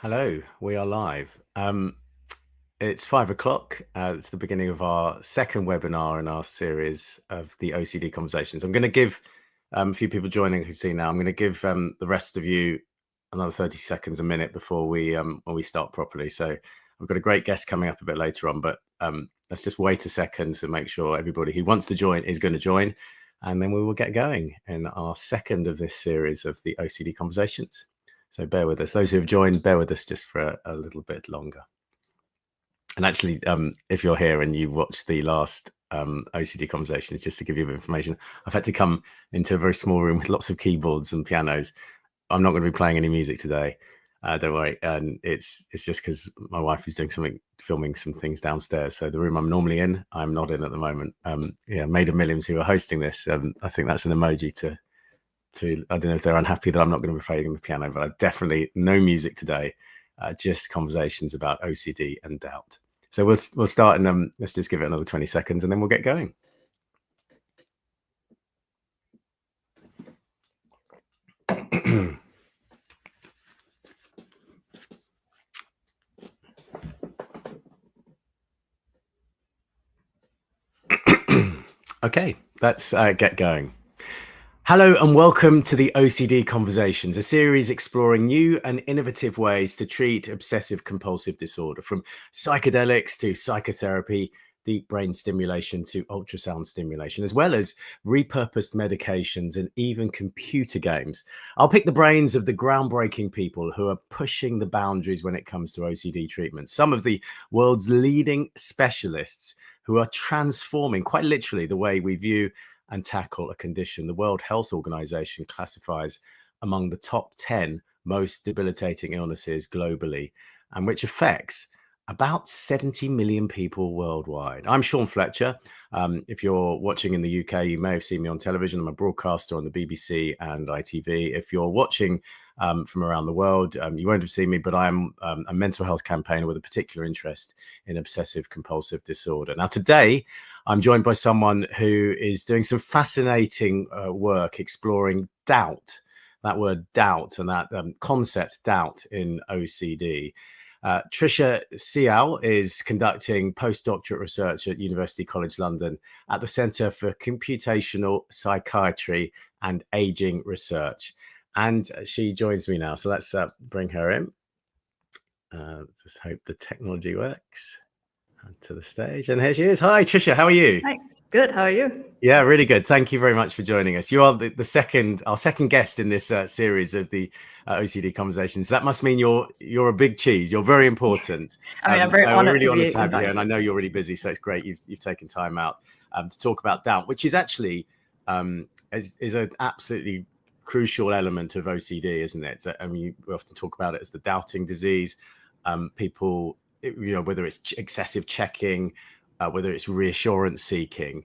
Hello, we are live. It's 5 o'clock. It's the beginning of our second webinar in our series of the OCD conversations. I'm going to give a few people joining who can see now. I'm going to give the rest of you another 30 seconds, a minute before we start properly. So I've got a great guest coming up a bit later on, but let's just wait a second to make sure everybody who wants to join is going to join, and then we will get going in our second of this series of the OCD conversations. So bear with us. Those who have joined, bear with us just for a little bit longer. And actually, if you're here and you watched the last OCD conversations, just to give you a bit of information, I've had to come into a very small room with lots of keyboards and pianos. I'm not going to be playing any music today. Don't worry. And it's just because my wife is doing filming some things downstairs. So the room I'm normally in, I'm not in at the moment. Made of Millions, who are hosting this, I think that's an emoji to I don't know if they're unhappy that I'm not going to be playing the piano, but I definitely no music today, just conversations about OCD and doubt. So we'll start, and let's just give it another 20 seconds and then we'll get going. Okay, let's get going. Hello and welcome to the OCD Conversations, a series exploring new and innovative ways to treat obsessive-compulsive disorder, from psychedelics to psychotherapy, deep brain stimulation to ultrasound stimulation, as well as repurposed medications and even computer games. I'll pick the brains of the groundbreaking people who are pushing the boundaries when it comes to OCD treatment. Some of the world's leading specialists who are transforming, quite literally, the way we view and tackle a condition the World Health Organization classifies among the top 10 most debilitating illnesses globally, and which affects about 70 million people worldwide. I'm Sean Fletcher. If you're watching in the UK, you may have seen me on television. I'm a broadcaster on the BBC and ITV. If you're watching from around the world, you won't have seen me, but I'm a mental health campaigner with a particular interest in obsessive compulsive disorder. Now, today, I'm joined by someone who is doing some fascinating work exploring doubt, that word doubt, and that concept doubt in OCD. Tricia Seow is conducting postdoctoral research at University College London at the Centre for Computational Psychiatry and Aging Research. And she joins me now. So let's bring her in. Just hope the technology works. To the stage, and here she is. Hi, Tricia. How are you? Hi. Good. How are you? Yeah, really good. Thank you very much for joining us. You are our second guest in this series of the OCD conversations. That must mean you're a big cheese. You're very important. I mean, I'm very honored really to honored be to have you here, invited. and I know you're really busy, so it's great you've taken time out to talk about doubt, which is actually is an absolutely crucial element of OCD, isn't it? I mean, we often talk about it as the doubting disease. People, whether it's excessive checking, whether it's reassurance seeking,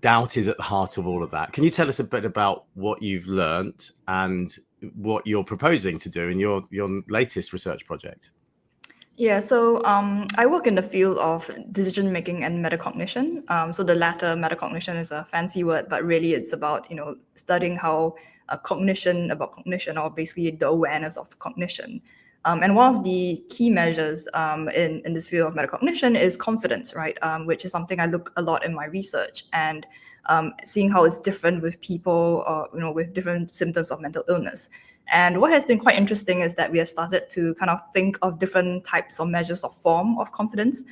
doubt is at the heart of all of that. Can you tell us a bit about what you've learned and what you're proposing to do in your latest research project? Yeah, so I work in the field of decision making and metacognition. So the latter, metacognition, is a fancy word, but really it's about studying how cognition, or basically the awareness of cognition. And one of the key measures in this field of metacognition is confidence, right? Which is something I look a lot in my research, and seeing how it's different with people, with different symptoms of mental illness. And what has been quite interesting is that we have started to kind of think of different types of measures of form of confidence.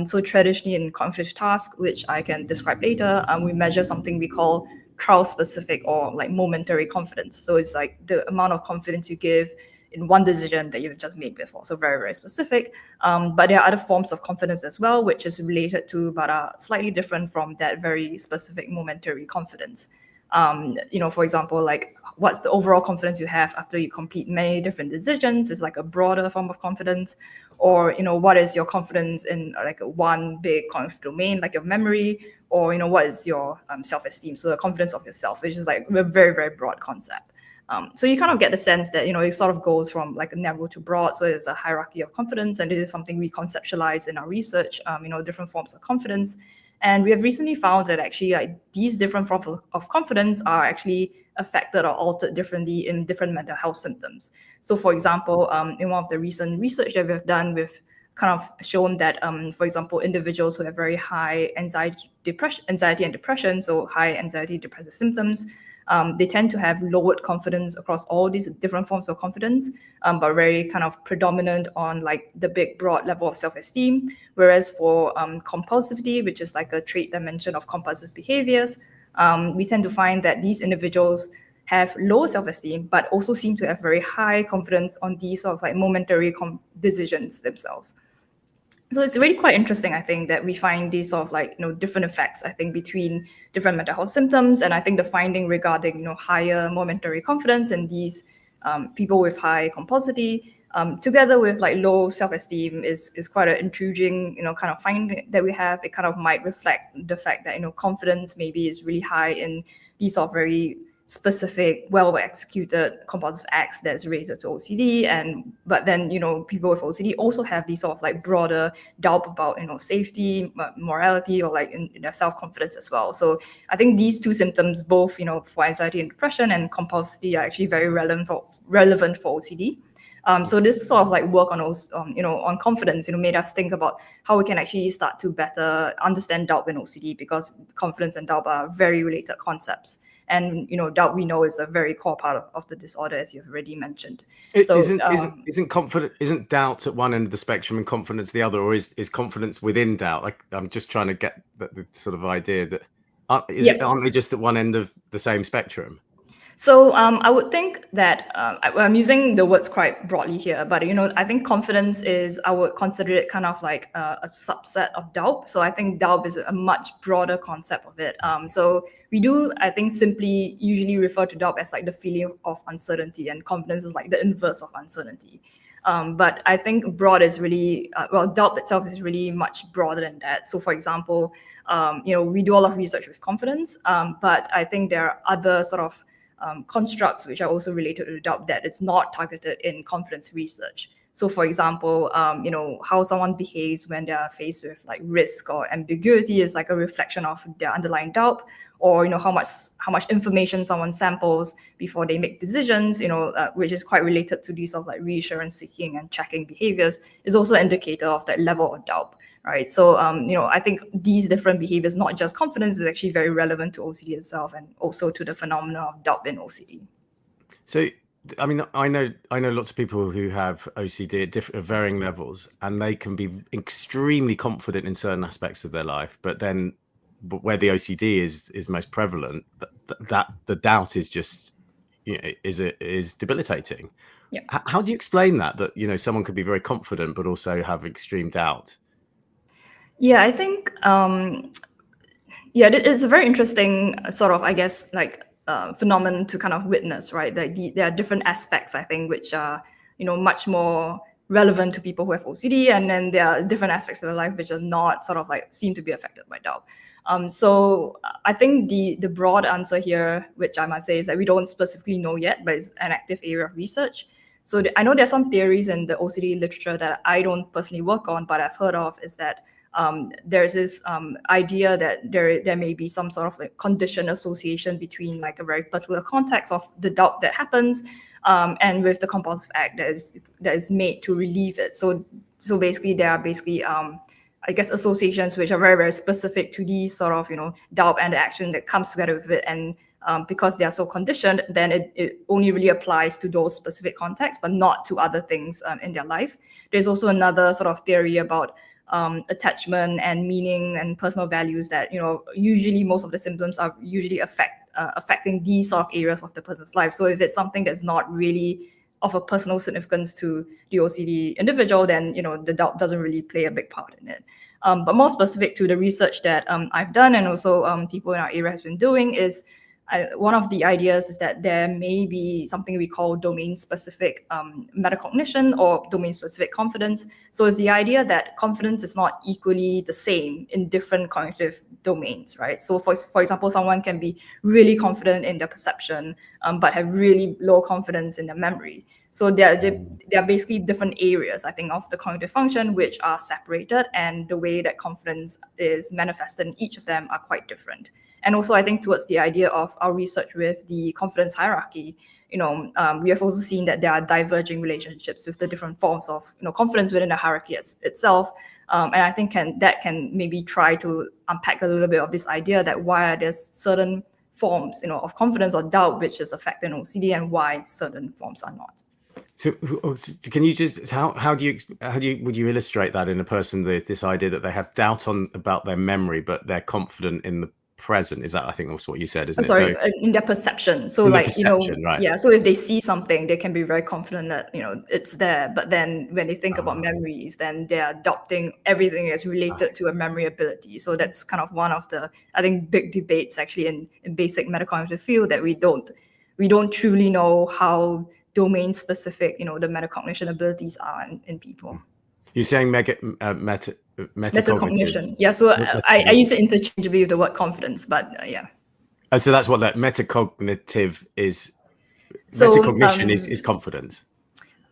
So traditionally in cognitive task, which I can describe later, we measure something we call trial-specific or like momentary confidence. So it's like the amount of confidence you give in one decision that you've just made before. So very, very specific. But there are other forms of confidence as well, which is related to, but are slightly different from that very specific momentary confidence. For example, like what's the overall confidence you have after you complete many different decisions is like a broader form of confidence. Or, what is your confidence in like one big cognitive domain, like your memory, or, what is your self-esteem? So the confidence of yourself, which is like a very, very broad concept. So you kind of get the sense that, it sort of goes from like narrow to broad. So there's a hierarchy of confidence, and this is something we conceptualize in our research, different forms of confidence. And we have recently found that actually like these different forms of confidence are actually affected or altered differently in different mental health symptoms. So for example, in one of the recent research that we have done, we've kind of shown that, for example, individuals who have very high anxiety and depression, so high anxiety depressive symptoms, they tend to have lowered confidence across all these different forms of confidence, but very kind of predominant on like the big broad level of self-esteem. Whereas for compulsivity, which is like a trait dimension of compulsive behaviors, we tend to find that these individuals have low self-esteem, but also seem to have very high confidence on these sort of like momentary decisions themselves. So it's really quite interesting, I think, that we find these sort of like, different effects, I think, between different mental health symptoms. And I think the finding regarding, higher momentary confidence in these people with high compulsivity, together with like low self-esteem is quite an intriguing, kind of finding that we have. It kind of might reflect the fact that, confidence maybe is really high in these sort of very specific, well-executed compulsive acts that's related to OCD. But then, people with OCD also have these sort of like broader doubt about, safety, morality, or like in their self-confidence as well. So I think these two symptoms, both, for anxiety and depression and compulsivity, are actually very relevant for OCD. So this sort of like work on on confidence, made us think about how we can actually start to better understand doubt in OCD, because confidence and doubt are very related concepts. And doubt, we know, is a very core part of the disorder, as you've already mentioned. Isn't doubt at one end of the spectrum and confidence the other, or is confidence within doubt? Like, I'm just trying to get the sort of idea that aren't they just at one end of the same spectrum? So I would think that I'm using the words quite broadly here, but I think confidence I would consider it kind of like a subset of doubt. So I think doubt is a much broader concept of it. So we do, I think, simply usually refer to doubt as like the feeling of uncertainty, and confidence is like the inverse of uncertainty. But I think broad is really, doubt itself is really much broader than that. So for example, we do a lot of research with confidence, but I think there are other sort of constructs which are also related to doubt that it's not targeted in confidence research. So for example, how someone behaves when they are faced with like risk or ambiguity is like a reflection of their underlying doubt. Or how much information someone samples before they make decisions, which is quite related to these sort of like reassurance seeking and checking behaviors, is also an indicator of that level of doubt. Right. So, I think these different behaviors, not just confidence, is actually very relevant to OCD itself, and also to the phenomena of doubt in OCD. So, I mean, I know lots of people who have OCD at varying levels, and they can be extremely confident in certain aspects of their life, but where the OCD is most prevalent, that the doubt is just, is debilitating. Yeah. How do you explain that someone could be very confident but also have extreme doubt? Yeah, I think, it's a very interesting sort of, I guess, like phenomenon to kind of witness, right? There are different aspects, I think, which are, much more relevant to people who have OCD, and then there are different aspects of their life which are not sort of like seem to be affected by doubt. So I think the broad answer here, which I must say, is that we don't specifically know yet, but it's an active area of research. So I know there's some theories in the OCD literature that I don't personally work on, but I've heard of, is that there's this idea that there may be some sort of like condition association between like a very particular context of the doubt that happens, and with the compulsive act that is made to relieve it. So basically there are I guess associations which are very, very specific to these sort of doubt and the action that comes together with it, and because they are so conditioned, then it only really applies to those specific contexts, but not to other things in their life. There's also another sort of theory about attachment and meaning and personal values that usually most of the symptoms are usually affecting these sort of areas of the person's life. So if it's something that's not really of a personal significance to the OCD individual, then the doubt doesn't really play a big part in it. But more specific to the research that I've done, and also people in our area has been doing, is one of the ideas is that there may be something we call domain-specific metacognition or domain-specific confidence. So it's the idea that confidence is not equally the same in different cognitive domains, right? So for example, someone can be really confident in their perception, but have really low confidence in their memory. So there are basically different areas, I think, of the cognitive function which are separated, and the way that confidence is manifested in each of them are quite different. And also, I think towards the idea of our research with the confidence hierarchy, we have also seen that there are diverging relationships with the different forms of confidence within the hierarchy itself. And I think that can maybe try to unpack a little bit of this idea that why are there certain forms of confidence or doubt which is affected in OCD, and why certain forms are not. So can you just how do you would you illustrate that in a person, this idea that they have doubt about their memory but they're confident in the present? Is that, I think that's what you said, isn't it? Sorry, in their perception. So like perception, right? Yeah, so if they see something, they can be very confident that it's there, but then when they think about memories, then they are doubting everything is related to a memory ability. So that's kind of one of the, I think, big debates actually in basic metacognitive field, that we don't truly know how domain specific the metacognition abilities are in people. You're saying metacognition. Yeah, so I use it interchangeably with the word confidence, but yeah. Oh, so that's what that metacognitive is. So, metacognition is confidence.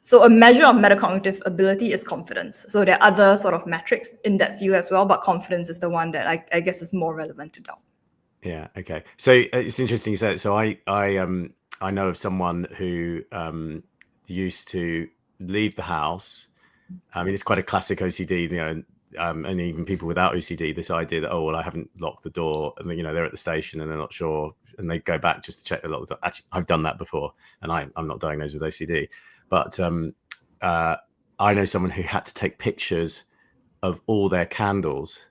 So a measure of metacognitive ability is confidence. So there are other sort of metrics in that field as well, but confidence is the one that I guess is more relevant to doubt. Yeah. Okay. So it's interesting you said it. So I know of someone who used to leave the house. I mean, it's quite a classic OCD, and even people without OCD, this idea that, oh, well, I haven't locked the door, and they're at the station and they're not sure, and they go back just to check they locked the door. Actually, I've done that before, and I'm not diagnosed with OCD, but I know someone who had to take pictures of all their candles,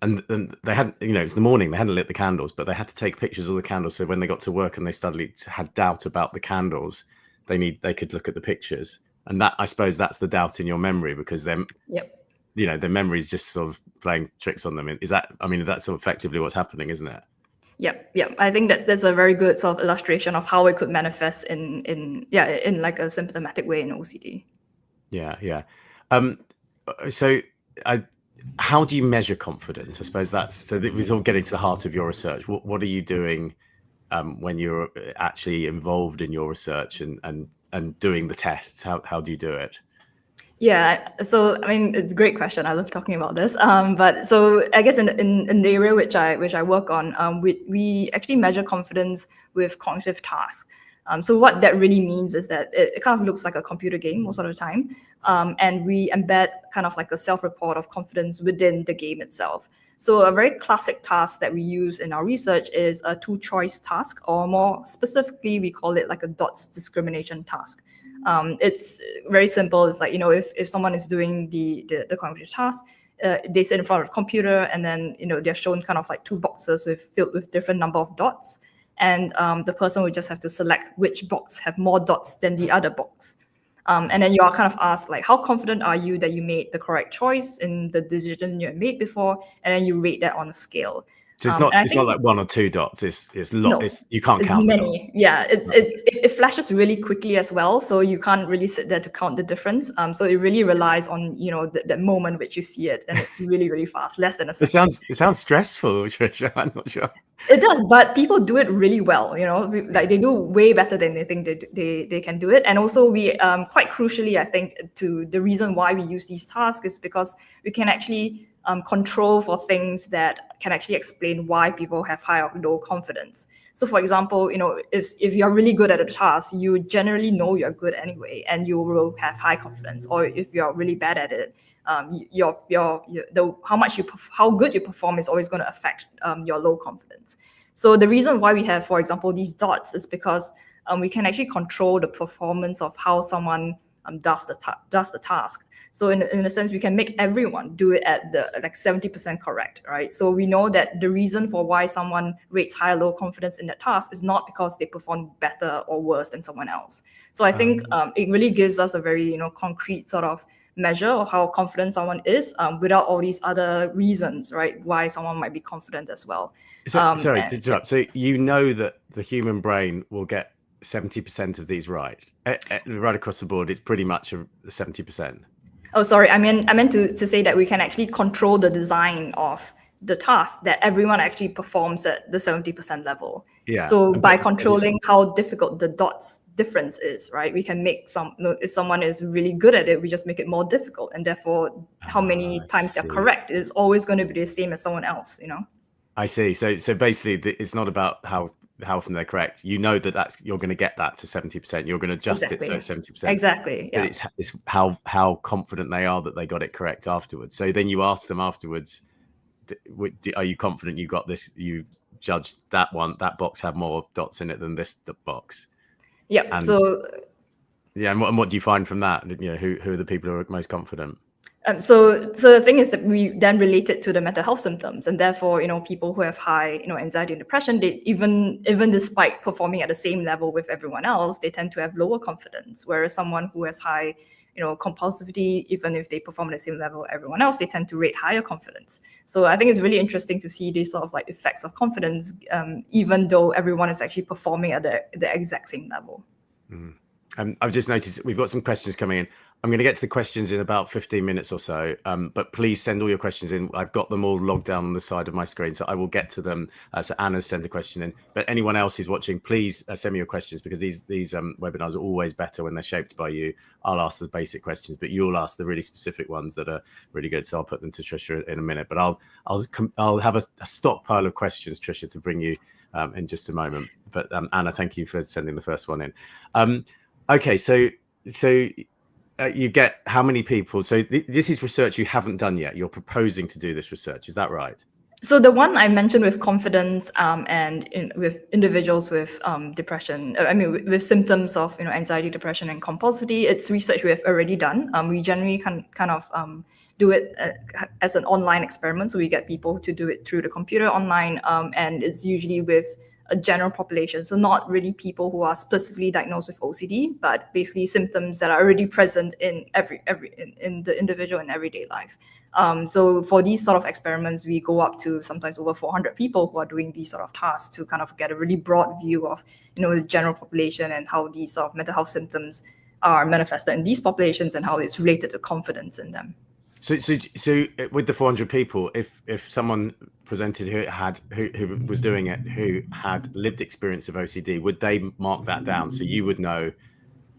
and they hadn't, it's the morning, they hadn't lit the candles, but they had to take pictures of the candles, so when they got to work and they suddenly had doubt about the candles, they could look at the pictures. And that, I suppose, that's the doubt in your memory, because then, the memory is just sort of playing tricks on them. That's sort of effectively what's happening, isn't it? Yep. I think that's a very good sort of illustration of how it could manifest in like a symptomatic way in OCD. Yeah. So how do you measure confidence? I suppose we're sort of getting to the heart of your research. What are you doing when you're actually involved in your research and doing the tests? How do you do it? Yeah, so it's a great question. I love talking about this. But so I guess in the area which I work on, we actually measure confidence with cognitive tasks. So what that really means is that it kind of looks like a computer game most of the time, and we embed kind of like a self-report of confidence within the game itself. So a very classic task that we use in our research is a two-choice task, or more specifically, we call it like a dots discrimination task. It's very simple. It's like, if someone is doing the cognitive task, they sit in front of a computer, and then they're shown kind of like two boxes filled with different number of dots, and the person will just have to select which box have more dots than the other box. And then you are kind of asked, like, how confident are you that you made the correct choice in the decision you had made before? And then you rate that on a scale. So it's not like one or two dots. It's you can't count many. Yeah, it flashes really quickly as well, so you can't really sit there to count the difference. So it really relies on that moment which you see it, and it's really, really fast, less than a second. It sounds stressful, Tricia. I'm not sure. It does, but people do it really well. Like they do way better than they think they can do it. And also, we quite crucially, I think, to the reason why we use these tasks is because we can actually control for things that can actually explain why people have high or low confidence. So for example, if you're really good at a task, you generally know you're good anyway, and you will have high confidence. Or if you're really bad at it, how good you perform is always going to affect your low confidence. So the reason why we have, for example, these dots is because we can actually control the performance of how someone does the task. So in a sense, we can make everyone do it at the 70% correct, right? So we know that the reason for why someone rates high or low confidence in that task is not because they perform better or worse than someone else. So I think it really gives us a very concrete sort of measure of how confident someone is without all these other reasons, right? Why someone might be confident as well. Sorry to interrupt. So you know that the human brain will get 70% of these right. Right across the board, it's pretty much 70%. Oh, sorry. I meant to say that we can actually control the design of the task that everyone actually performs at the 70% level. Yeah. So by controlling how difficult the dots difference is, right? We can make if someone is really good at it, we just make it more difficult, and therefore how many times they're correct is always going to be the same as someone else, you know? I see. So basically, it's not about how often they're correct. You know that you're going to get that to 70%. You're going to adjust it so 70%. Exactly. Yeah. But it's how confident they are that they got it correct afterwards. So then you ask them afterwards, are you confident you got this? You judged that box had more dots in it than this box. Yeah. And what do you find from that? You know, who are the people who are most confident? So the thing is that we then relate it to the mental health symptoms, and therefore, you know, people who have high, you know, anxiety and depression, they even despite performing at the same level with everyone else, they tend to have lower confidence. Whereas someone who has high, you know, compulsivity, even if they perform at the same level everyone else, they tend to rate higher confidence. So I think it's really interesting to see these sort of like effects of confidence, even though everyone is actually performing at the exact same level. I've just noticed we've got some questions coming in. I'm going to get to the questions in about 15 minutes or so, but please send all your questions in. I've got them all logged down on the side of my screen, so I will get to them. So Anna's sent a question in, but anyone else who's watching, please send me your questions, because these webinars are always better when they're shaped by you. I'll ask the basic questions, but you'll ask the really specific ones that are really good. So I'll put them to Tricia in a minute, but I'll have a stockpile of questions, Tricia, to bring you in just a moment. But Anna, thank you for sending the first one in. Okay, so you get how many people? So this is research you haven't done yet. You're proposing to do this research, is that right? So the one I mentioned with confidence with individuals with depression, with symptoms of, you know, anxiety, depression, and compulsivity, it's research we have already done. We generally kind of do it as an online experiment. So we get people to do it through the computer online, and it's usually with a general population. So not really people who are specifically diagnosed with OCD, but basically symptoms that are already present in in the individual in everyday life. So for these sort of experiments, we go up to sometimes over 400 people who are doing these sort of tasks to kind of get a really broad view of, you know, the general population and how these sort of mental health symptoms are manifested in these populations and how it's related to confidence in them. So with the 400 people, if someone presented who was doing it, who had lived experience of OCD, would they mark that down? So you would know,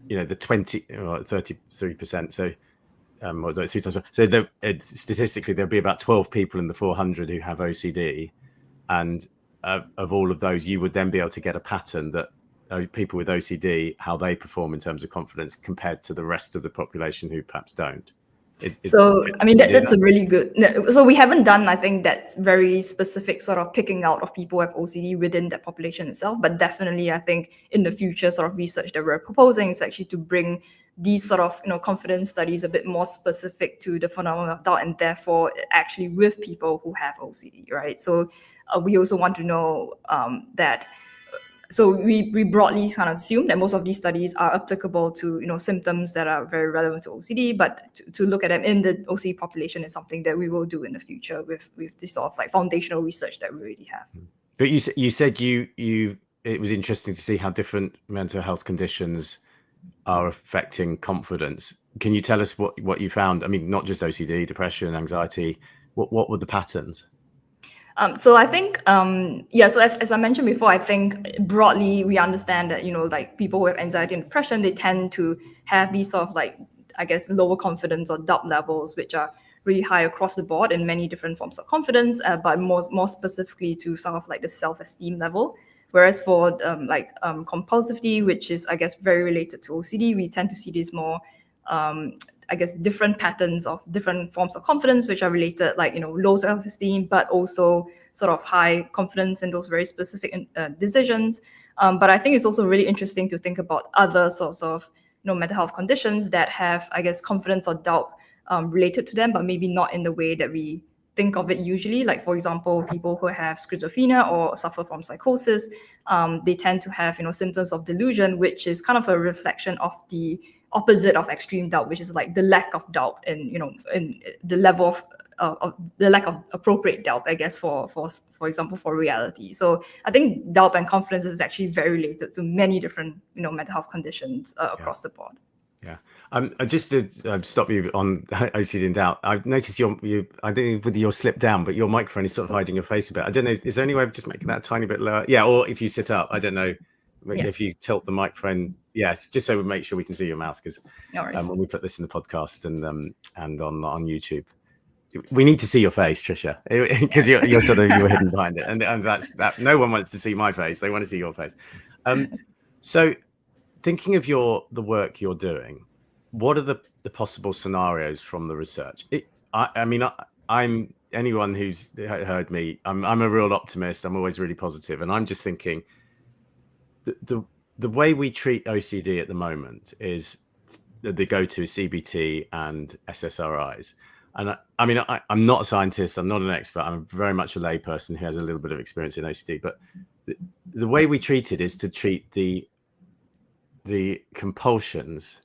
you know, the 20 or 33%. So what was that, 2 times? So statistically, there'll be about 12 people in the 400 who have OCD, and of all of those, you would then be able to get a pattern that people with OCD, how they perform in terms of confidence compared to the rest of the population who perhaps don't. So I mean that's a really good. So we haven't done, I think, that's very specific sort of picking out of people who have OCD within that population itself. But definitely, I think in the future sort of research that we're proposing is actually to bring these sort of, you know, confidence studies a bit more specific to the phenomenon of doubt, and therefore actually with people who have OCD, right? So we also want to know that. So we broadly kind of assume that most of these studies are applicable to, you know, symptoms that are very relevant to OCD, but to look at them in the OCD population is something that we will do in the future with this sort of like foundational research that we already have. But you said it was interesting to see how different mental health conditions are affecting confidence. Can you tell us what you found? I mean, not just OCD, depression, anxiety. What were the patterns? So I think, so as I mentioned before, I think broadly we understand that, you know, like people who have anxiety and depression, they tend to have these sort of like, I guess, lower confidence or doubt levels, which are really high across the board in many different forms of confidence, but more specifically to sort of like the self-esteem level. Whereas for compulsivity, which is, I guess, very related to OCD, we tend to see these more I guess, different patterns of different forms of confidence, which are related, like, you know, low self-esteem, but also sort of high confidence in those very specific decisions. But I think it's also really interesting to think about other sorts of, you know, mental health conditions that have, I guess, confidence or doubt related to them, but maybe not in the way that we think of it usually. Like, for example, people who have schizophrenia or suffer from psychosis, they tend to have, symptoms of delusion, which is kind of a reflection of the opposite of extreme doubt, which is like the lack of doubt and, in the level of the lack of appropriate doubt, I guess, for example, for reality. So I think doubt and confidence is actually very related to many different, mental health conditions across the board. Yeah. Just to stop you on OCD and doubt, I've noticed you, I don't know whether you're slipped down, but your microphone is sort of hiding your face a bit. I don't know, is there any way of just making that a tiny bit lower? Yeah, or if you sit up, I don't know, if you tilt the microphone, yes, just so we make sure we can see your mouth, because when we put this in the podcast and on YouTube, we need to see your face, Tricia, because you're sort of, you're hidden behind it, and that no one wants to see my face, they want to see your face. So thinking of the work you're doing, what are the possible scenarios from the research? I'm anyone who's heard me, I'm a real optimist. I'm always really positive, and I'm just thinking the way we treat OCD at the moment is the go-to CBT and SSRIs. And I'm not a scientist, I'm not an expert, I'm very much a layperson who has a little bit of experience in OCD, but the way we treat it is to treat the compulsions.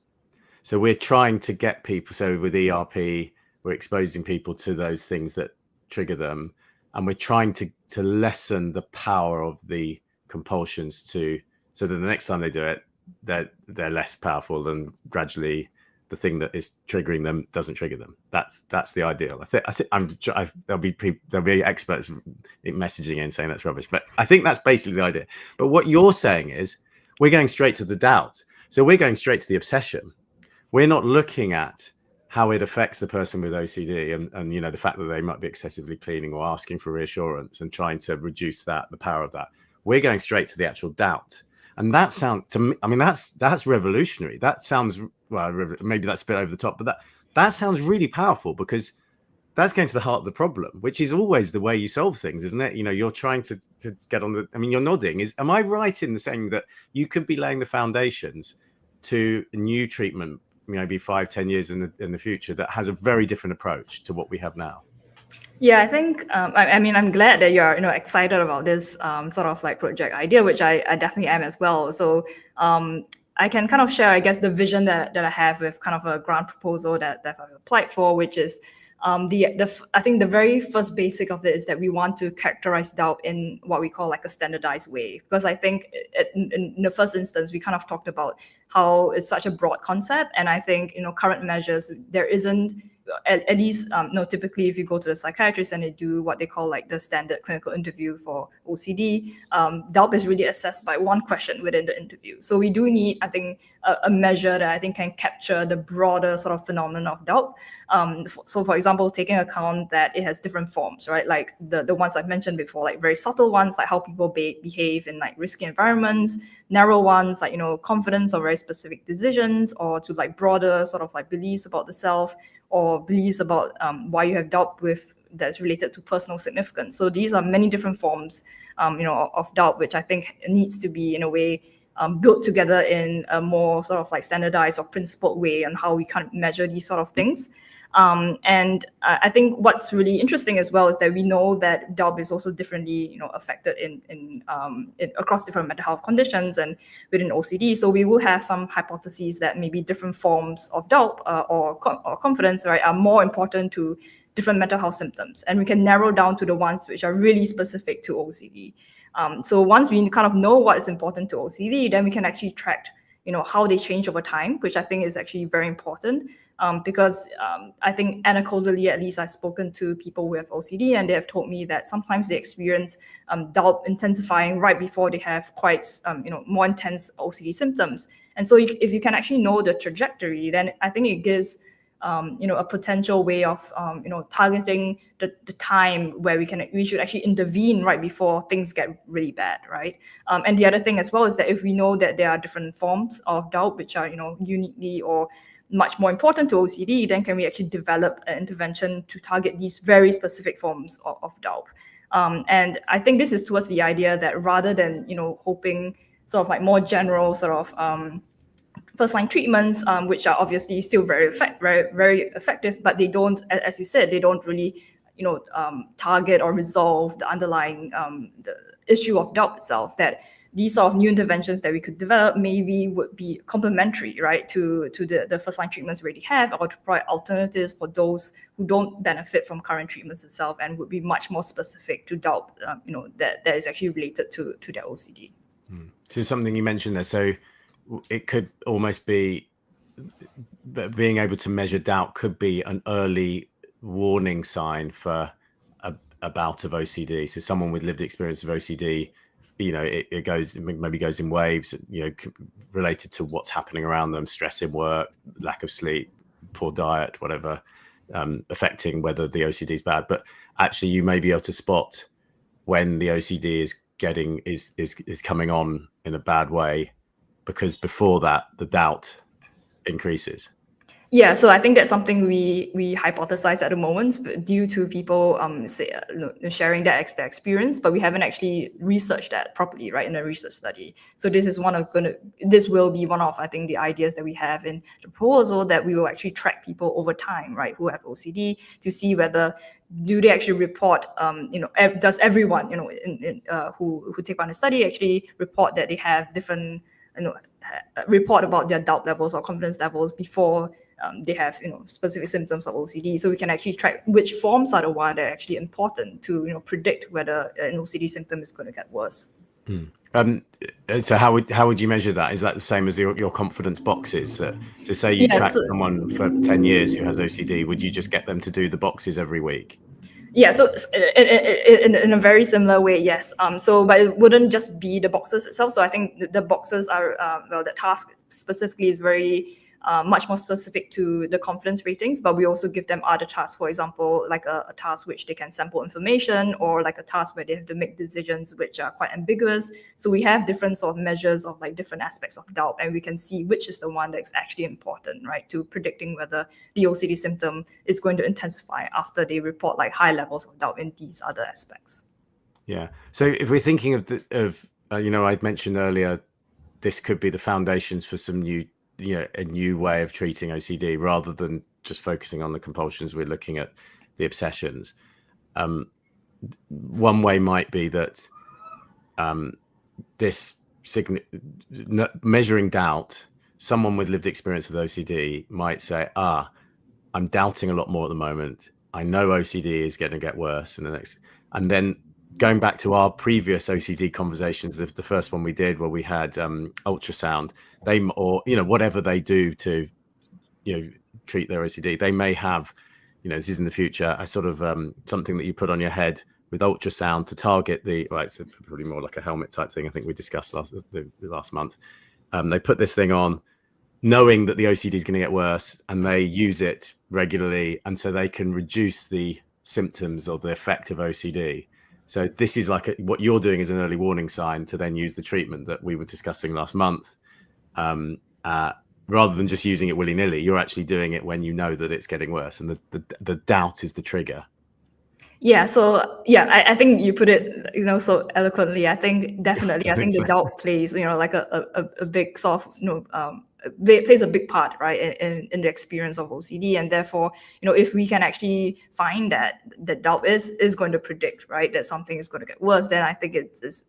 So we're trying to get people, so with ERP, we're exposing people to those things that trigger them, and we're trying to lessen the power of the compulsions so that the next time they do it, they're less powerful, and gradually the thing that is triggering them doesn't trigger them. That's the ideal. I think there'll be experts messaging in saying that's rubbish, but I think that's basically the idea. But what you're saying is we're going straight to the doubt. So we're going straight to the obsession. We're not looking at how it affects the person with OCD and the fact that they might be excessively cleaning or asking for reassurance and trying to reduce the power of that. We're going straight to the actual doubt. And that sounds to me, that's revolutionary. That sounds, well, maybe that's a bit over the top, but that sounds really powerful, because that's going to the heart of the problem, which is always the way you solve things, isn't it? You're trying to get on the, you're nodding. Am I right in saying that you could be laying the foundations to a new treatment, maybe 5-10 years in the future, that has a very different approach to what we have now? Yeah, I think, I'm glad that you're, excited about this sort of like project idea, which I definitely am as well. So I can kind of share, I guess, the vision that I have with kind of a grant proposal that I've applied for, which is I think the very first basic of it is that we want to characterize doubt in what we call like a standardized way. Because I think in the first instance, we kind of talked about how it's such a broad concept. And I think, current measures, there isn't, at least, typically if you go to the psychiatrist and they do what they call like the standard clinical interview for OCD, doubt is really assessed by one question within the interview. So we do need, I think, a measure that I think can capture the broader sort of phenomenon of doubt. So for example, taking account that it has different forms, right? Like the ones I've mentioned before, like very subtle ones, like how people behave in like risky environments, narrow ones, like, confidence or very specific decisions, or to like broader sort of like beliefs about the self, or beliefs about why you have doubt that's related to personal significance. So these are many different forms, of doubt, which I think needs to be in a way built together in a more sort of like standardized or principled way on how we kind of measure these sort of things. And I think what's really interesting as well is that we know that doubt is also differently, affected in across different mental health conditions and within OCD. So we will have some hypotheses that maybe different forms of doubt or confidence, right, are more important to different mental health symptoms, and we can narrow down to the ones which are really specific to OCD. So once we kind of know what is important to OCD, then we can actually track, how they change over time, which I think is actually very important. Because I think anecdotally, at least I've spoken to people who have OCD, and they have told me that sometimes they experience doubt intensifying right before they have quite, more intense OCD symptoms. And so if you can actually know the trajectory, then I think it gives, a potential way of, targeting the time where we should actually intervene right before things get really bad, right? And the other thing as well is that if we know that there are different forms of doubt, which are, uniquely or much more important to OCD, then can we actually develop an intervention to target these very specific forms of doubt? And I think this is towards the idea that rather than, hoping sort of like more general sort of first-line treatments, which are obviously still very effective, but they don't, as you said, they don't really target or resolve the underlying the issue of doubt itself, that these sort of new interventions that we could develop maybe would be complementary, right, to the first line treatments we already have, or to provide alternatives for those who don't benefit from current treatments itself, and would be much more specific to doubt, that is actually related to their OCD. So something you mentioned there, so it could almost be being able to measure doubt could be an early warning sign for a bout of OCD. So someone with lived experience of OCD, it maybe goes in waves, related to what's happening around them, stress in work, lack of sleep, poor diet, whatever, affecting whether the OCD is bad. But actually, you may be able to spot when the OCD is coming on in a bad way, because before that, the doubt increases. Yeah, so I think that's something we hypothesize at the moment, but due to people sharing their experience, but we haven't actually researched that properly, right, in a research study. So this will be one of, I think, the ideas that we have in the proposal, that we will actually track people over time, right, who have OCD, to see whether do they actually report, does everyone, who take part in the study actually report that they have different, report about their doubt levels or confidence levels before they have specific symptoms of OCD. So we can actually track which forms are the ones that are actually important to predict whether an OCD symptom is going to get worse. So how would you measure that? Is that the same as your confidence boxes? So say you track someone for 10 years who has OCD, would you just get them to do the boxes every week? Yeah, so in a very similar way, yes. But it wouldn't just be the boxes itself. So I think the boxes are, the task specifically is very much more specific to the confidence ratings, but we also give them other tasks, for example, like a task which they can sample information, or like a task where they have to make decisions which are quite ambiguous. So we have different sort of measures of like different aspects of doubt, and we can see which is the one that's actually important, right, to predicting whether the OCD symptom is going to intensify after they report like high levels of doubt in these other aspects. Yeah. So if we're thinking of I'd mentioned earlier, this could be the foundations for some a new way of treating OCD, rather than just focusing on the compulsions. We're looking at the obsessions. One way might be that measuring doubt, someone with lived experience with OCD might say, I'm doubting a lot more at the moment. I know OCD is going to get worse in the next, and then going back to our previous OCD conversations, the first one we did where we had ultrasound, whatever they do to treat their OCD, they may have, this is in the future, a sort of something that you put on your head with ultrasound to target it's probably more like a helmet type thing. I think we discussed last month. They put this thing on knowing that the OCD is going to get worse, and they use it regularly, and so they can reduce the symptoms or the effect of OCD. So this is like what you're doing is an early warning sign to then use the treatment that we were discussing last month. Rather than just using it willy-nilly, you're actually doing it when you know that it's getting worse, and the doubt is the trigger. Yeah, so I think you put it so eloquently. I think definitely, I think the doubt plays like a big sort of plays a big part, right, in the experience of OCD, and therefore if we can actually find that the doubt is going to predict, right, that something is going to get worse, then I think it's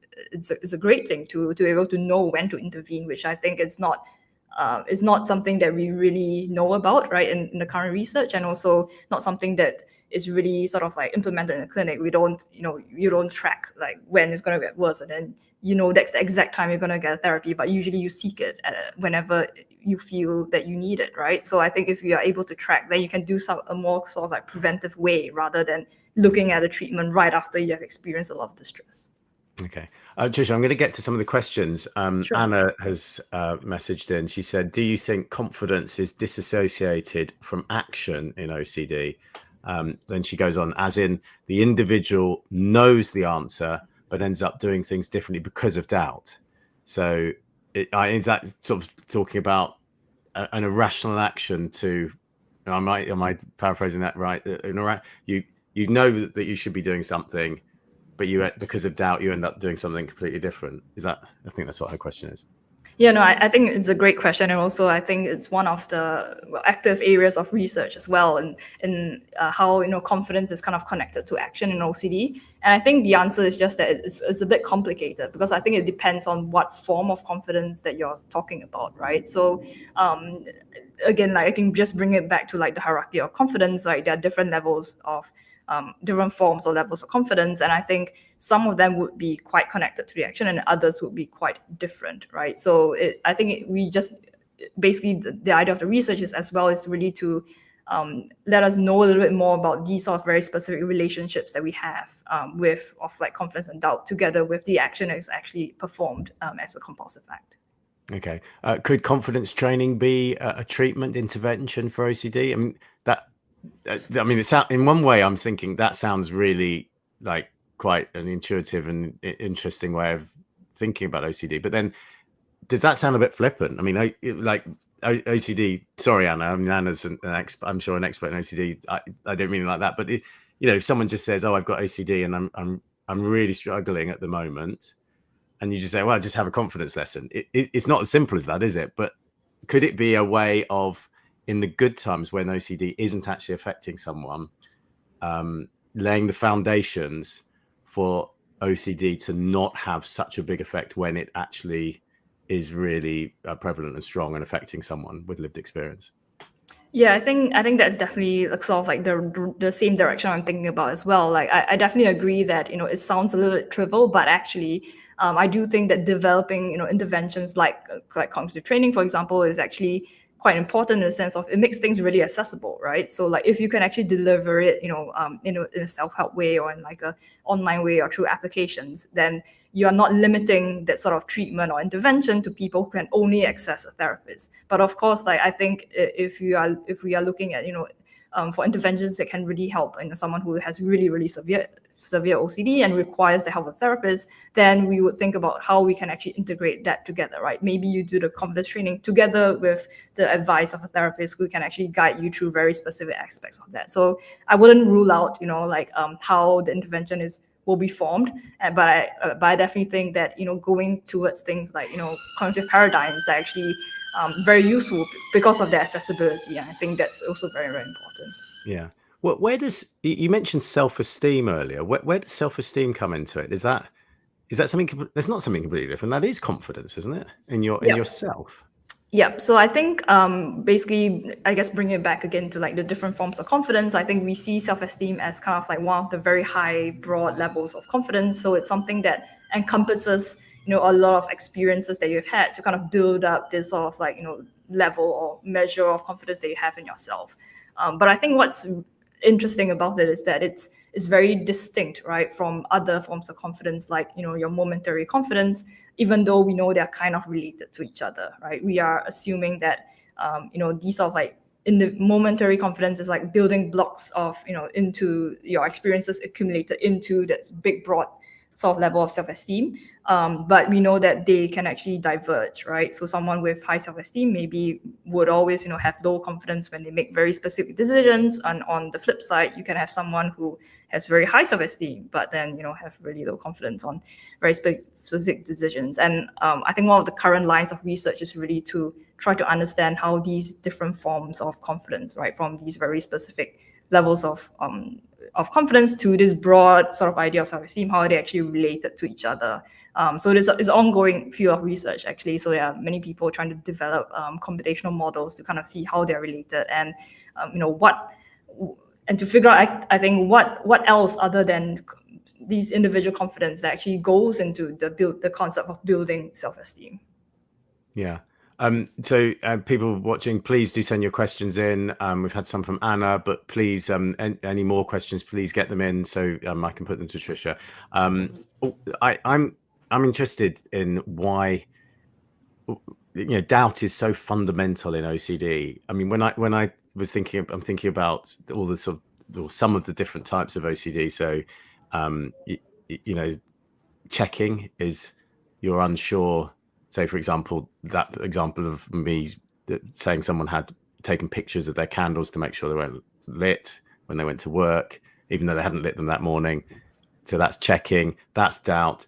a great thing to be able to know when to intervene, which I think is not something that we really know about, right, in the current research, and also not something that is really sort of like implemented in the clinic. We don't, you don't track like when it's going to get worse, and then that's the exact time you're going to get therapy, but usually you seek it whenever you feel that you need it, right? So I think if you are able to track, then you can do a more sort of like preventive way, rather than looking at a treatment right after you have experienced a lot of distress. Okay. Tricia, I'm going to get to some of the questions. Sure. Anna has messaged in. She said, do you think confidence is disassociated from action in OCD? Then she goes on, as in the individual knows the answer, but ends up doing things differently because of doubt. So is that sort of talking about an irrational action to, am I paraphrasing that right? You know that you should be doing something, but because of doubt, you end up doing something completely different. I think that's what her question is. Yeah, no, I think it's a great question, and also I think it's one of the active areas of research as well, and in how confidence is kind of connected to action in OCD. And I think the answer is just that it's a bit complicated, because I think it depends on what form of confidence that you're talking about, right? So again, like I can just bring it back to like the hierarchy of confidence. Like there are different levels of different forms or levels of confidence, and I think some of them would be quite connected to the action, and others would be quite different, right? So I think we just basically the idea of the research is as well is really to let us know a little bit more about these sort of very specific relationships that we have with of like confidence and doubt, together with the action that is actually performed as a compulsive act. Okay. Could confidence training be a treatment intervention for OCD? I mean, in one way, I'm thinking that sounds really like quite an intuitive and interesting way of thinking about OCD. But then, does that sound a bit flippant? I mean, OCD. Sorry, Anna. I mean, Anna's I'm sure an expert in OCD. I don't mean it like that. But if someone just says, "Oh, I've got OCD and I'm really struggling at the moment," and you just say, "Well, just have a confidence lesson." It's not as simple as that, is it? But could it be a way of, in the good times when OCD isn't actually affecting someone, laying the foundations for OCD to not have such a big effect when it actually is really prevalent and strong and affecting someone with lived experience? Yeah, I think that's definitely like sort of like the same direction I'm thinking about as well. Like I definitely agree that it sounds a little bit trivial, but actually I do think that developing interventions like cognitive training, for example, is actually quite important in the sense of it makes things really accessible, right? So like if you can actually deliver it in a self-help way, or in like a online way, or through applications, then you are not limiting that sort of treatment or intervention to people who can only access a therapist. But of course, like I think if we are looking at for interventions that can really help someone who has really severe OCD and requires the help of a therapist, then we would think about how we can actually integrate that together, right? Maybe you do the confidence training together with the advice of a therapist who can actually guide you through very specific aspects of that. So I wouldn't rule out how the intervention will be formed, but I definitely think that going towards things like cognitive paradigms are actually very useful because of their accessibility, and I think that's also very important. Yeah. Well, where does you mentioned self-esteem earlier? Where does self-esteem come into it? Is that something? There's not something completely different. That is confidence, isn't it? In yourself. Yeah, so I think basically, I guess bringing it back again to like the different forms of confidence, I think we see self-esteem as kind of like one of the very high, broad levels of confidence. So it's something that encompasses, a lot of experiences that you've had to kind of build up this sort of like, level or measure of confidence that you have in yourself. But I think what's interesting about it is that it's very distinct, right, from other forms of confidence, like your momentary confidence, even though we know they're kind of related to each other, right? We are assuming that these sort of like in the momentary confidence is like building blocks of into your experiences accumulated into that big broad sort of level of self-esteem. But we know that they can actually diverge, right? So someone with high self-esteem maybe would always, have low confidence when they make very specific decisions. And on the flip side, you can have someone who has very high self-esteem, but then, have really low confidence on very specific decisions. And I think one of the current lines of research is really to try to understand how these different forms of confidence, right, from these very specific levels of confidence to this broad sort of idea of self-esteem, how are they actually related to each other. So it's an ongoing field of research, actually. So there are many people trying to develop computational models to kind of see how they're related, and and to figure out, I think, what else other than these individual confidence that actually goes into the concept of building self-esteem. Yeah. So people watching, please do send your questions in. We've had some from Anna, but please, any more questions, please get them in so I can put them to Tricia. I'm interested in why doubt is so fundamental in OCD. I mean, when I was thinking, I'm thinking about all the sort of, or some of the different types of OCD. So, checking is you're unsure. Say, for example, that example of me saying someone had taken pictures of their candles to make sure they weren't lit when they went to work, even though they hadn't lit them that morning. So that's checking. That's doubt.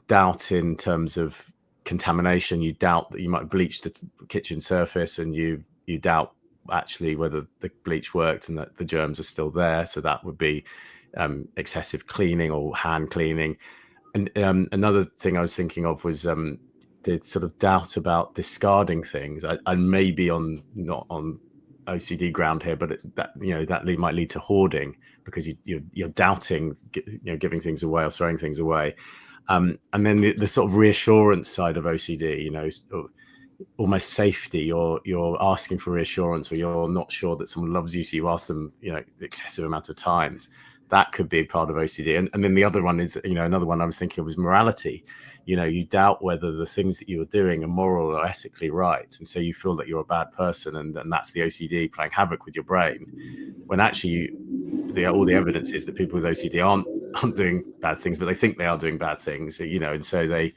Doubt in terms of contamination. You doubt that you might bleach the kitchen surface, and you doubt actually whether the bleach worked and that the germs are still there. So that would be excessive cleaning or hand cleaning. And another thing I was thinking of was the sort of doubt about discarding things. I may be not on OCD ground here, but that might lead to hoarding, because you're doubting, giving things away or throwing things away. And then the sort of reassurance side of OCD, almost safety. You're asking for reassurance, or you're not sure that someone loves you, so you ask them, excessive amount of times. That could be part of OCD. And then the other one is, another one I was thinking of was morality. You doubt whether the things that you're doing are moral or ethically right. And so you feel that you're a bad person, and that's the OCD playing havoc with your brain. When actually all the evidence is that people with OCD aren't doing bad things, but they think they are doing bad things, and so they,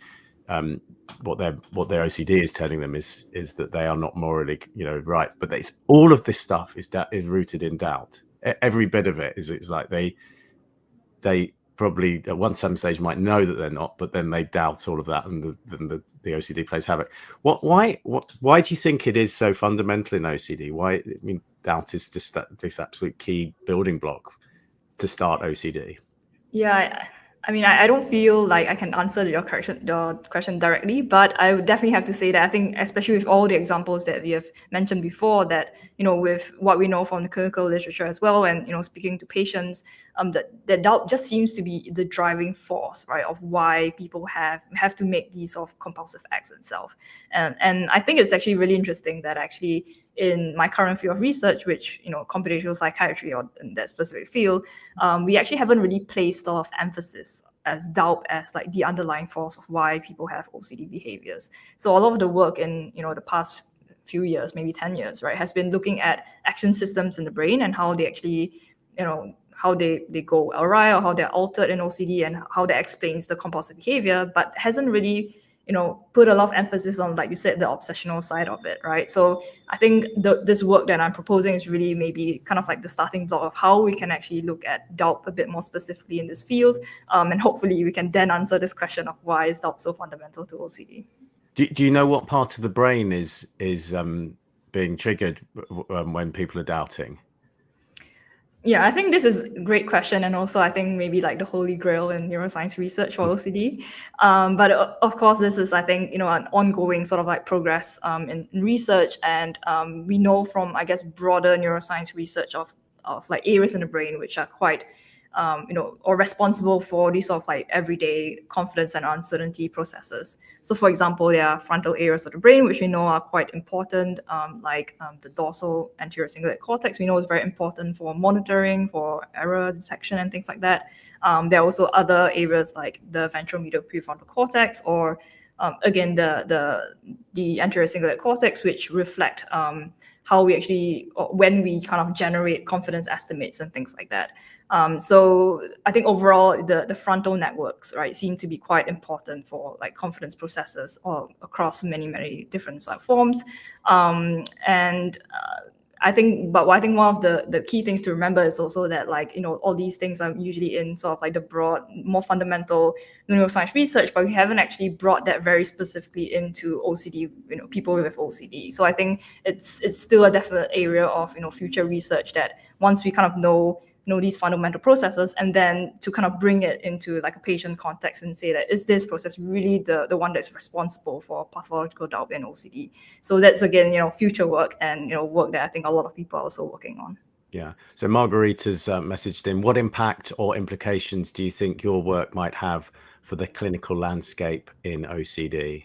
what their OCD is telling them is that they are not morally, right. But all of this stuff is rooted in doubt. Every bit of it is like they probably at some stage might know that they're not, but then they doubt all of that, and then the OCD plays havoc. Why do you think it is so fundamental in OCD? Why? Doubt is just this absolute key building block to start OCD. Yeah, I don't feel like I can answer your question directly, but I would definitely have to say that I think, especially with all the examples that we have mentioned before, that with what we know from the clinical literature as well, and speaking to patients, that doubt just seems to be the driving force, right, of why people have to make these sort of compulsive acts itself. And I think it's actually really interesting that actually in my current field of research, which computational psychiatry, or in that specific field, we actually haven't really placed a lot of emphasis as doubt as like the underlying force of why people have OCD behaviors. So a lot of the work in the past few years, maybe 10 years, right, has been looking at action systems in the brain and how they actually, how they go awry, or how they're altered in OCD, and how that explains the compulsive behavior, but hasn't really put a lot of emphasis on, like you said, the obsessional side of it, right? So I think this work that I'm proposing is really maybe kind of like the starting block of how we can actually look at doubt a bit more specifically in this field, and hopefully we can then answer this question of why is doubt so fundamental to OCD. Do you know what part of the brain is being triggered when people are doubting? Yeah, I think this is a great question, and also I think maybe like the holy grail in neuroscience research for OCD. But of course, this is, I think, an ongoing sort of like progress in research, and we know from, I guess, broader neuroscience research of like areas in the brain which are quite or responsible for these sort of like everyday confidence and uncertainty processes. So for example, there are frontal areas of the brain which we know are quite important, like the dorsal anterior cingulate cortex. We know is very important for monitoring, for error detection and things like that. There are also other areas like the ventral medial prefrontal cortex, or again the anterior cingulate cortex, which reflect how we actually, when we kind of generate confidence estimates and things like that. So I think overall the frontal networks, right, seem to be quite important for like confidence processes across many different forms. I think one of the key things to remember is also that, like, all these things are usually in sort of like the broad, more fundamental neuroscience research, but we haven't actually brought that very specifically into OCD, people with OCD. So I think it's still a definite area of, future research, that once we kind of know these fundamental processes, and then to kind of bring it into like a patient context and say that, is this process really the one that's responsible for pathological doubt in OCD? So that's, again, future work, and work that I think a lot of people are also working on. Yeah. So Margarita's messaged in, what impact or implications do you think your work might have for the clinical landscape in OCD?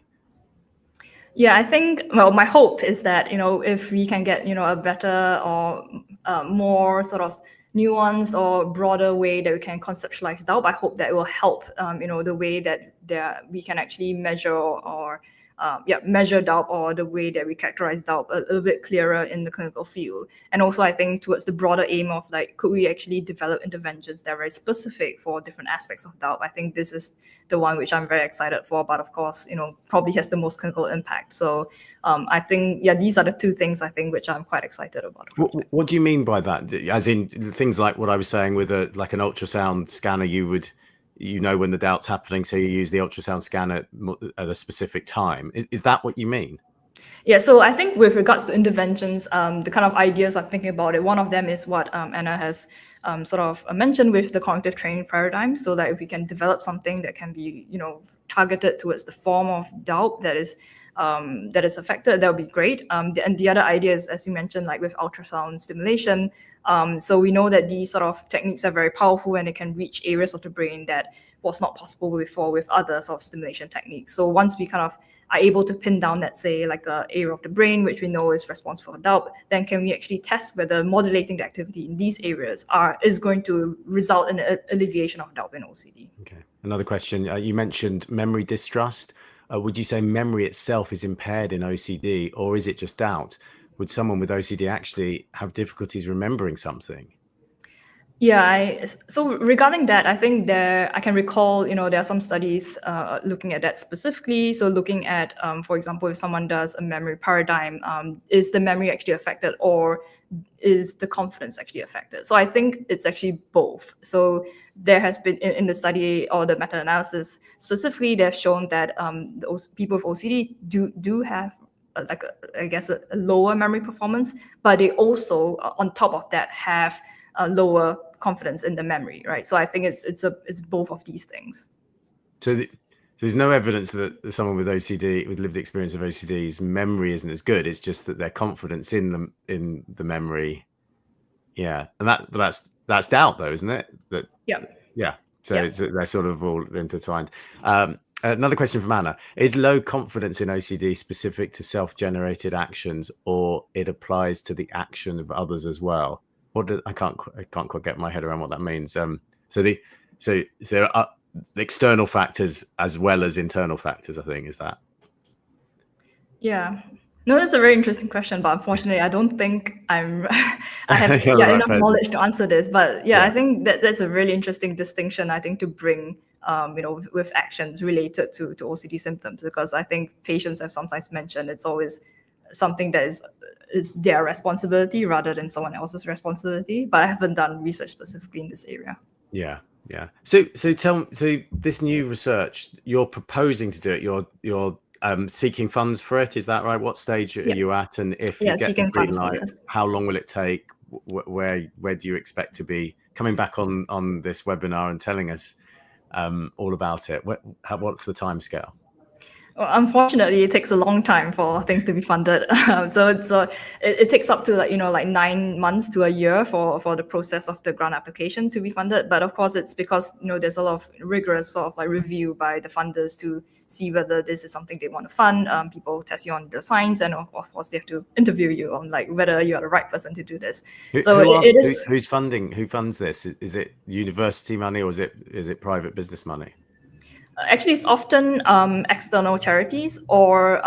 Yeah, I think, well, my hope is that, if we can get, a better or more sort of nuanced or broader way that we can conceptualize doubt, I hope that it will help, the way that we can actually measure or measure doubt, or the way that we characterize doubt a little bit clearer in the clinical field. And also, I think towards the broader aim of, like, could we actually develop interventions that are very specific for different aspects of doubt? I think this is the one which I'm very excited for, but of course, probably has the most clinical impact. So I think, these are the two things I think which I'm quite excited about. What do you mean by that? As in things like what I was saying with like an ultrasound scanner, you would you know when the doubt's happening, so you use the ultrasound scan at a specific time. Is that what you mean? Yeah, so I think with regards to interventions, the kind of ideas I'm thinking about it, one of them is what Anna has sort of mentioned with the cognitive training paradigm. So that if we can develop something that can be, targeted towards the form of doubt that is affected, that would be great. And the other idea is, as you mentioned, like with ultrasound stimulation. So we know that these sort of techniques are very powerful and they can reach areas of the brain that was not possible before with other sort of stimulation techniques. So once we kind of are able to pin down, let's say, like an area of the brain which we know is responsible for doubt, then can we actually test whether modulating the activity in these areas is going to result in an alleviation of doubt in OCD. Okay. Another question. You mentioned memory distrust. Would you say memory itself is impaired in OCD, or is it just doubt? Would someone with OCD actually have difficulties remembering something? Yeah, so regarding that, I think I can recall, there are some studies looking at that specifically. So looking at, for example, if someone does a memory paradigm, is the memory actually affected, or is the confidence actually affected? So I think it's actually both. So there has been in the study or the meta-analysis specifically, they've shown that those people with OCD do have a lower memory performance, but they also on top of that have a lower confidence in the memory, right? So I think it's both of these things. So there's no evidence that someone with OCD, with lived experience of OCD's memory isn't as good. It's just that their confidence in the memory, yeah, and that's doubt, though, isn't it? Yeah. So Yeah. they're sort of all intertwined. Another question from Anna: is low confidence in OCD specific to self-generated actions, or it applies to the action of others as well? I can't quite get my head around what that means. So the external factors as well as internal factors, I think, is that. Yeah. No, that's a very interesting question, but unfortunately, I don't think I have enough knowledge to answer this. But yeah, I think that's a really interesting distinction, I think, to bring, with actions related to OCD symptoms, because I think patients have sometimes mentioned it's always something that is their responsibility rather than someone else's responsibility. But I haven't done research specifically in this area. Yeah. So this new research, you're proposing to do it. You're seeking funds for it. Is that right? What stage are you at? And if you get the green light, how long will it take? Where do you expect to be coming back on this webinar and telling us all about it? What's the timescale? Well, unfortunately, it takes a long time for things to be funded. So it takes up to 9 months to a year for the process of the grant application to be funded. But of course, it's because there's a lot of rigorous sort of review by the funders to see whether this is something they want to fund. People test you on the science, and of course, they have to interview you on whether you are the right person to do this. Who's funding? Who funds this? Is it university money, or is it private business money? Actually, it's often external charities or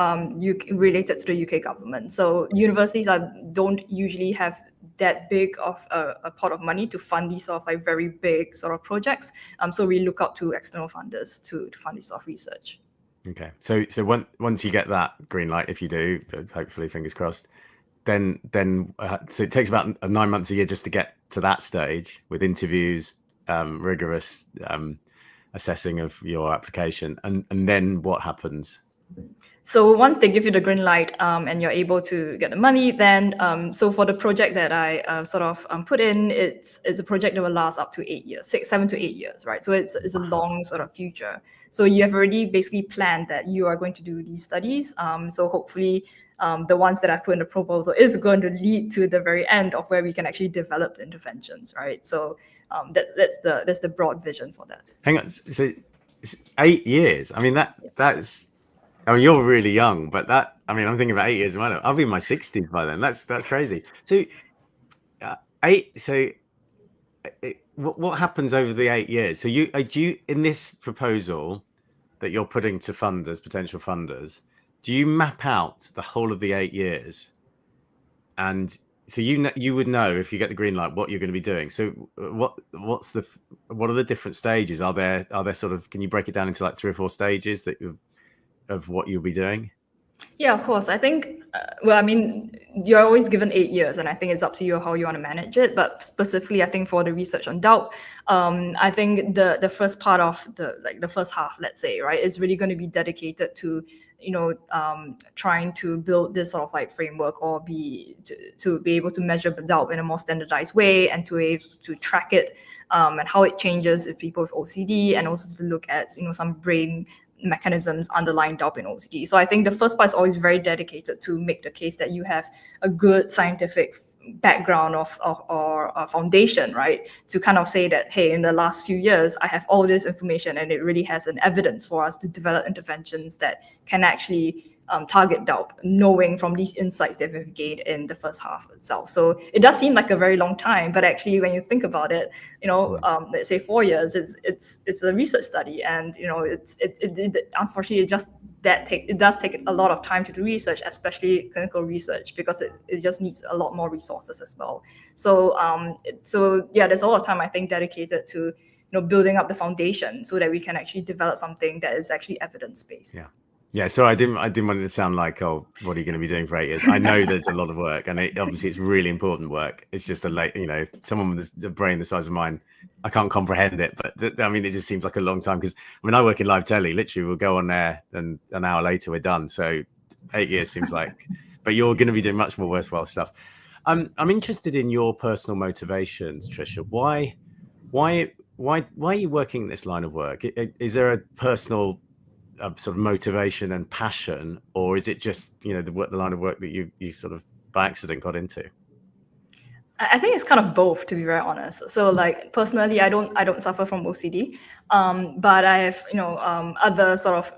related to the UK government. So universities don't usually have that big of a pot of money to fund these sort of very big sort of projects. So we look out to external funders to fund this sort of research. Okay, so once you get that green light, if you do, hopefully, fingers crossed, then so it takes about 9 months a year just to get to that stage with interviews, rigorous assessing of your application, and then what happens? So once they give you the green light and you're able to get the money, then so for the project that I put in, it's a project that will last up to 8 years, 7 to 8 years, right? So it's a long sort of future. So you have already basically planned that you are going to do these studies. So hopefully the ones that I put in the proposal is going to lead to the very end of where we can actually develop the interventions, right? So that's the broad vision for that. Hang on, so 8 years. I mean that's. I mean, you're really young, but I'm thinking about 8 years. I'll be in my 60s by then. That's crazy. So, what happens over the 8 years? So do you in this proposal that you're putting to funders, potential funders, do you map out the whole of the 8 years? And so you would know if you get the green light what you're going to be doing. So what are the different stages? Are there sort of, can you break it down into 3 or 4 stages of what you'll be doing? Yeah, of course. I think, well, I mean, you're always given 8 years, and I think it's up to you how you want to manage it. But specifically, I think for the research on doubt, I think the first part of the first half, let's say, right, is really going to be dedicated to trying to build this sort of like framework or to be able to measure the doubt in a more standardized way and to be able to track it and how it changes in people with OCD, and also to look at some brain mechanisms underlying doubt in OCD. So I think the first part is always very dedicated to make the case that you have a good scientific background or a foundation, right? To kind of say that, hey, in the last few years, I have all this information and it really has an evidence for us to develop interventions that can actually target doubt, knowing from these insights that we've gained in the first half itself. So it does seem like a very long time, but actually, when you think about it, let's say 4 years, it's a research study, and unfortunately it does take a lot of time to do research, especially clinical research, because it just needs a lot more resources as well. So yeah, there's a lot of time I think dedicated to building up the foundation so that we can actually develop something that is actually evidence-based. Yeah, so I didn't want it to sound like, oh, what are you going to be doing for 8 years? I know there's a lot of work, and obviously it's really important work. It's just someone with a brain the size of mine, I can't comprehend it. But I mean, it just seems like a long time, because when I work in live telly, literally we'll go on there and an hour later we're done. So 8 years seems like, but you're going to be doing much more worthwhile stuff. I'm interested in your personal motivations, Tricia. Why are you working in this line of work? Is there a personal sort of motivation and passion, or is it just the line of work that you sort of by accident got into? I think it's kind of both, to be very honest. So like personally, I don't suffer from OCD, but I have other sort of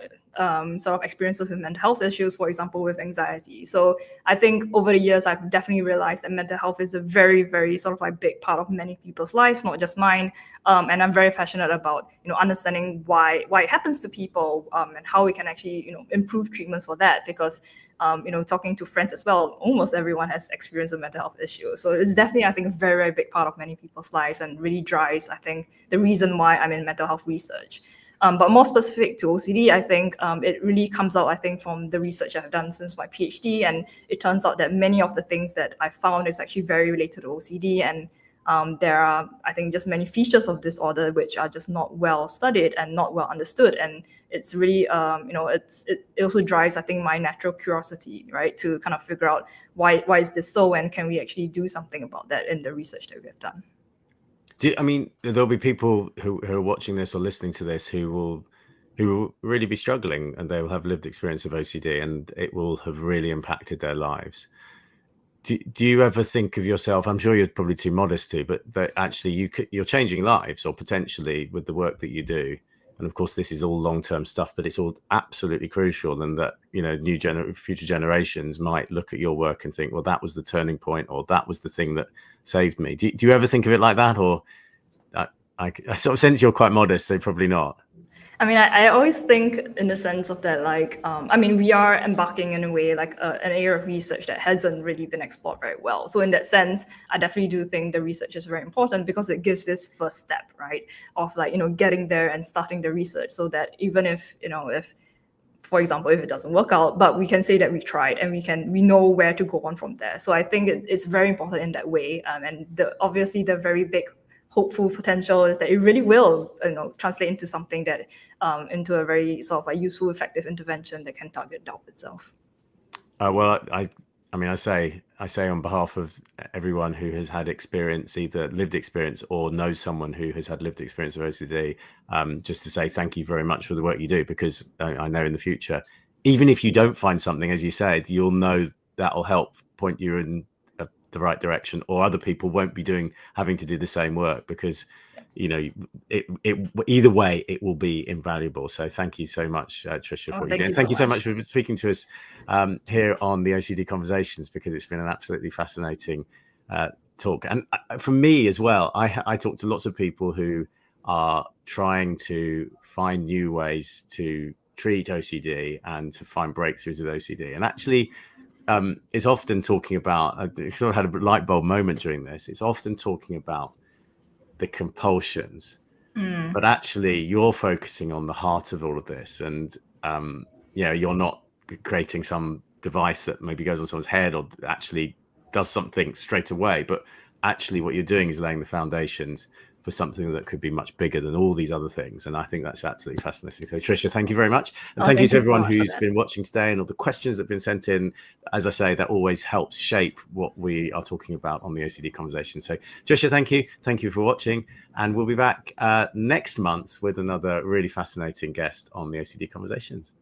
experiences with mental health issues, for example, with anxiety. So I think over the years, I've definitely realized that mental health is a very, very sort of like big part of many people's lives, not just mine. And I'm very passionate about understanding why it happens to people, and how we can actually improve treatments for that, because talking to friends as well, almost everyone has experienced a mental health issue. So it's definitely, I think, a very, very big part of many people's lives, and really drives, I think, the reason why I'm in mental health research. But more specific to OCD, I think it really comes out, I think, from the research I've done since my PhD. And it turns out that many of the things that I found is actually very related to OCD. And there are, I think, just many features of disorder which are just not well studied and not well understood. And it's really, it also drives, I think, my natural curiosity, right, to kind of figure out why is this so, and can we actually do something about that in the research that we have done. I mean, there'll be people who are watching this or listening to this who will really be struggling, and they will have lived experience of OCD, and it will have really impacted their lives. Do you ever think of yourself, I'm sure you're probably too modest to, but that actually you're changing lives, or potentially, with the work that you do? And of course, this is all long-term stuff, but it's all absolutely crucial, and that future generations might look at your work and think, well, that was the turning point, or that was the thing that saved me. Do you ever think of it like that, or I sort of sense you're quite modest, so probably not? I mean, I always think in the sense of that, like, I mean, we are embarking in a way like an area of research that hasn't really been explored very well. So in that sense, I definitely do think the research is very important, because it gives this first step, right, of like, getting there and starting the research, so that even if, for example, if it doesn't work out, but we can say that we tried, and we know where to go on from there. So I think it's very important in that way. And obviously the very big hopeful potential is that it really will translate into something that into a very sort of like useful, effective intervention that can target doubt itself. Well, I mean, I say on behalf of everyone who has had experience, either lived experience or knows someone who has had lived experience of OCD, just to say thank you very much for the work you do, because I know in the future, even if you don't find something, as you said, you'll know that will help point you in the right direction, or other people won't be having to do the same work, because either way it will be invaluable. So thank you so much, Tricia, for what you did. Thank you so much for speaking to us here on the OCD Conversations, because it's been an absolutely fascinating talk. And for me as well, I talk to lots of people who are trying to find new ways to treat OCD and to find breakthroughs with OCD. And actually, it's often talking about, I sort of had a light bulb moment during this, it's often talking about the compulsions, but actually you're focusing on the heart of all of this, and you're not creating some device that maybe goes on someone's head or actually does something straight away, but actually what you're doing is laying the foundations for something that could be much bigger than all these other things. And I think that's absolutely fascinating. So Tricia, thank you very much. And thank you to everyone who's been watching today and all the questions that have been sent in. As I say, that always helps shape what we are talking about on the OCD conversation. So Tricia, thank you. Thank you for watching. And we'll be back next month with another really fascinating guest on the OCD conversations.